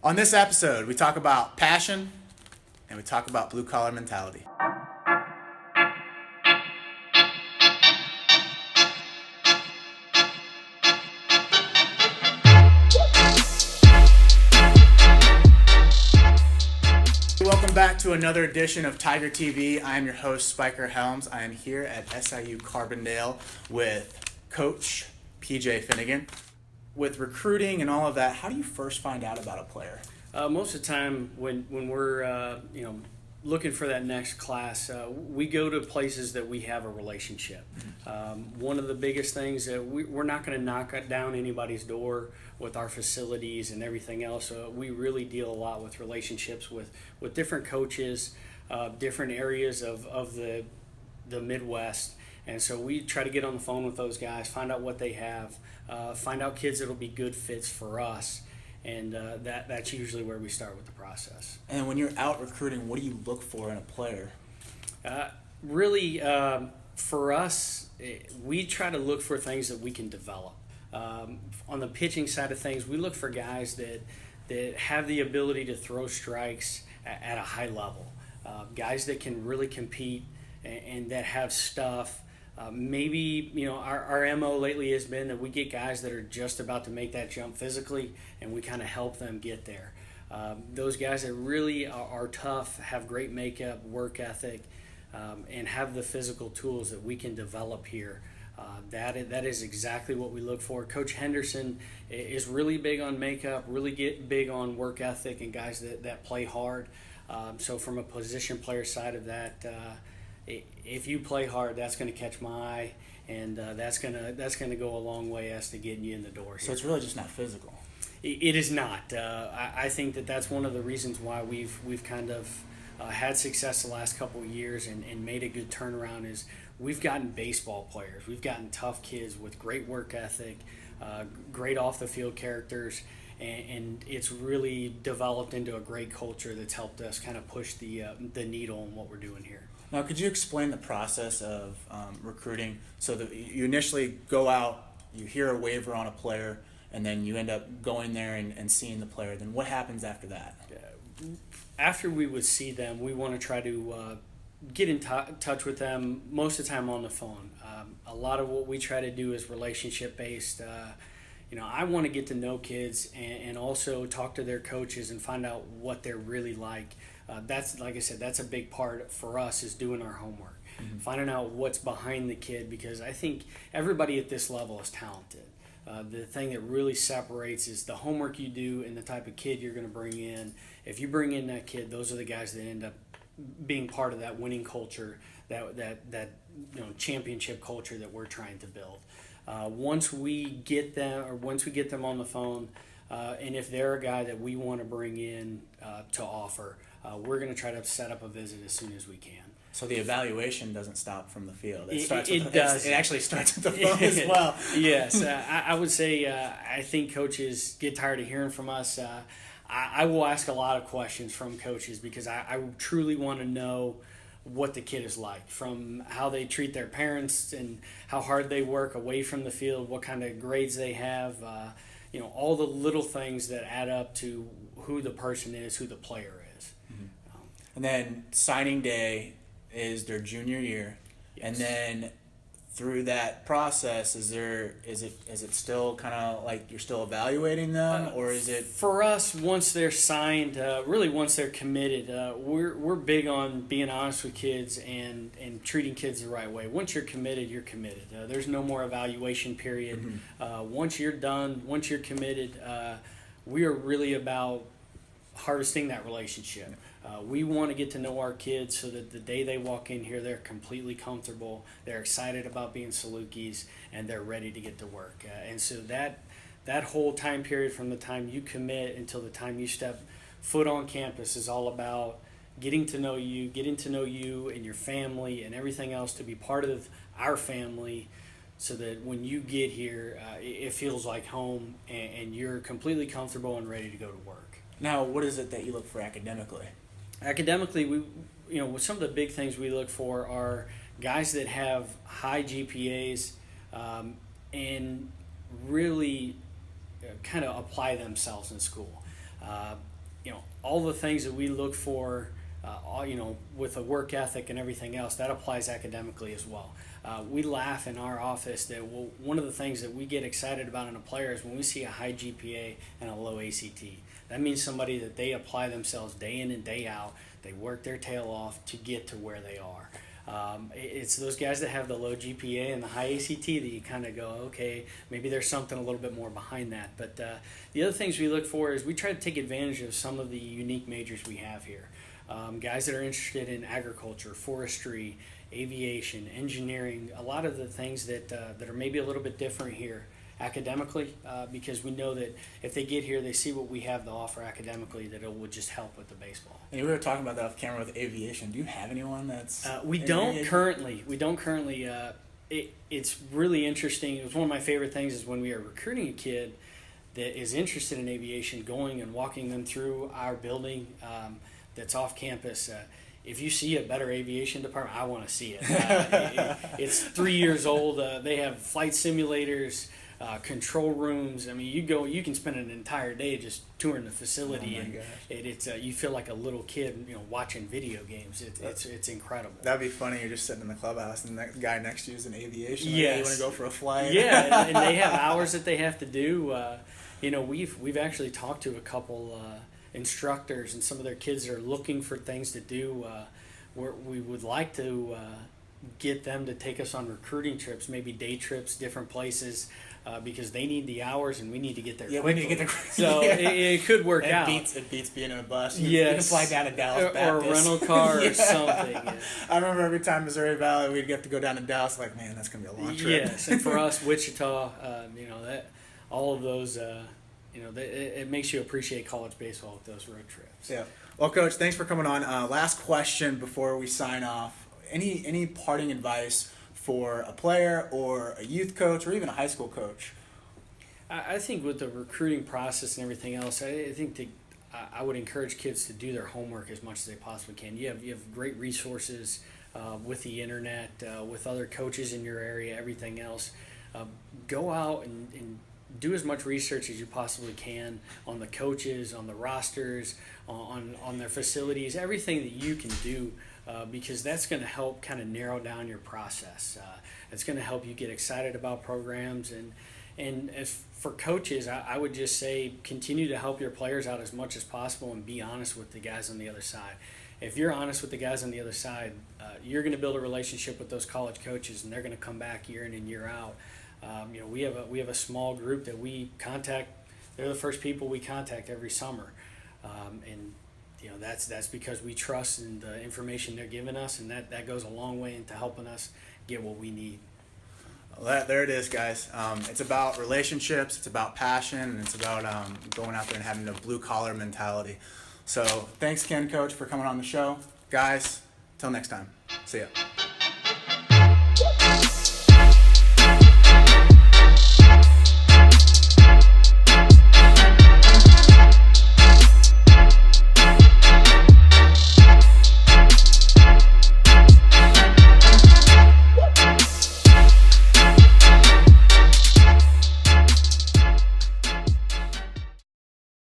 On this episode, we talk about passion and we talk about blue collar mentality. Welcome back to another edition of Tiger TV. I am your host, Spiker Helms. I am here at SIU-Carbondale with Coach PJ Finigan. With recruiting and all of that, how do you first find out about a player? Most of the time when we're looking for that next class, we go to places that we have a relationship. One of the biggest things that we're not going to knock down anybody's door with our facilities and everything else. We really deal a lot with relationships with different coaches, different areas of the Midwest. And so we try to get on the phone with those guys, find out what they have, find out kids that'll be good fits for us. And that's usually where we start with the process. And when you're out recruiting, what do you look for in a player? Really, for us, we try to look for things that we can develop. On the pitching side of things, we look for guys that have the ability to throw strikes at a high level. Guys that can really compete and that have stuff. Maybe, our MO lately has been that we get guys that are just about to make that jump physically, and we kind of help them get there. Those guys that really are tough, have great makeup, work ethic, and have the physical tools that we can develop here. That is exactly what we look for. Coach Henderson is really big on makeup, really big on work ethic, and guys that play hard. So from a position player side of that, if you play hard, that's going to catch my eye, and that's going to go a long way as to getting you in the door here. So it's really just not physical. It is not. I think that's one of the reasons why we've kind of had success the last couple of years and made a good turnaround is we've gotten baseball players. We've gotten tough kids with great work ethic, great off-the-field characters, and it's really developed into a great culture that's helped us kind of push the needle on what we're doing here. Now, could you explain the process of recruiting? So that you initially go out, you hear a waiver on a player, and then you end up going there and seeing the player. Then what happens after that? After we would see them, we want to try to get in touch with them, most of the time on the phone. A lot of what we try to do is relationship-based. I want to get to know kids and also talk to their coaches and find out what they're really like. That's, like I said, that's a big part for us is doing our homework, finding out what's behind the kid, because I think everybody at this level is talented. The thing that really separates is the homework you do and the type of kid you're going to bring in. If you bring in that kid, those are the guys that end up being part of that winning culture, that championship culture that we're trying to build. Once we get them on the phone, and if they're a guy that we want to bring in to offer, we're going to try to set up a visit as soon as we can. So the evaluation doesn't stop from the field. It Actually starts at the phone as well. Yes, I would say I think coaches get tired of hearing from us. I will ask a lot of questions from coaches because I truly want to know what the kid is like, from how they treat their parents and how hard they work away from the field, what kind of grades they have, all the little things that add up to who the person is, who the player is. And then signing day is their junior year. Yes. And then through that process, is it still kind of like you're still evaluating them, or is it? For us, once they're signed, really once they're committed, we're big on being honest with kids and treating kids the right way. Once you're committed, you're committed. There's no more evaluation period. Once you're done, once you're committed, we are really about harvesting that relationship. We want to get to know our kids so that the day they walk in here, they're completely comfortable, they're excited about being Salukis, and they're ready to get to work. And so that whole time period from the time you commit until the time you step foot on campus is all about getting to know you and your family and everything else to be part of our family, so that when you get here, it feels like home and you're completely comfortable and ready to go to work. Now, what is it that you look for academically? Academically, some of the big things we look for are guys that have high GPAs and really kind of apply themselves in school. All the things that we look for, with a work ethic and everything else, that applies academically as well. We laugh in our office that one of the things that we get excited about in a player is when we see a high GPA and a low ACT. That means somebody that they apply themselves day in and day out. They work their tail off to get to where they are. It's those guys that have the low GPA and the high ACT that you kind of go, okay, maybe there's something a little bit more behind that. But the other things we look for is we try to take advantage of some of the unique majors we have here. Guys that are interested in agriculture, forestry, aviation, engineering, a lot of the things that are maybe a little bit different here academically, because we know that if they get here, they see what we have to offer academically, that it will just help with the baseball. And we were talking about that off camera with aviation. Do you have anyone that's we don't currently. It's really interesting. It was one of my favorite things is when we are recruiting a kid that is interested in aviation, going and walking them through our building that's off campus. If you see a better aviation department, I want to see it. It's 3 years old. They have flight simulators, control rooms. I mean, you can spend an entire day just touring the facility, you feel like a little kid, watching video games. It's incredible. That'd be funny. You're just sitting in the clubhouse, and the guy next to you is in aviation. Yes. Like, you want to go for a flight? Yeah, and they have hours that they have to do. We've actually talked to a couple instructors and some of their kids that are looking for things to do. We would like to get them to take us on recruiting trips, maybe day trips, different places, because they need the hours and we need to get there quickly. We need to get there. So it could work out. It beats being in a bus. Yes. You can fly down to Dallas Baptist. Or a rental car or something. Yeah. I remember every time Missouri Valley, we'd get to go down to Dallas, like, man, that's going to be a long trip. Yes, and for us, Wichita, that all of those, it makes you appreciate college baseball with those road trips. Yeah. Well, Coach, thanks for coming on. Last question before we sign off. Any parting advice for a player or a youth coach or even a high school coach? I think with the recruiting process and everything else, I think I would encourage kids to do their homework as much as they possibly can. You have great resources with the internet, with other coaches in your area, everything else. Go out and do as much research as you possibly can on the coaches, on the rosters, on their facilities, everything that you can do, because that's going to help kind of narrow down your process. It's going to help you get excited about programs. And as for coaches, I would just say continue to help your players out as much as possible and be honest with the guys on the other side. If you're honest with the guys on the other side, you're going to build a relationship with those college coaches, and they're going to come back year in and year out. We have a small group that we contact. They're the first people we contact every summer, and that's because we trust in the information they're giving us, and that goes a long way into helping us get what we need. Well, there it is, guys. It's about relationships, it's about passion, and it's about going out there and having a blue-collar mentality. So thanks again, Coach, for coming on the show. Guys, till next time. See ya.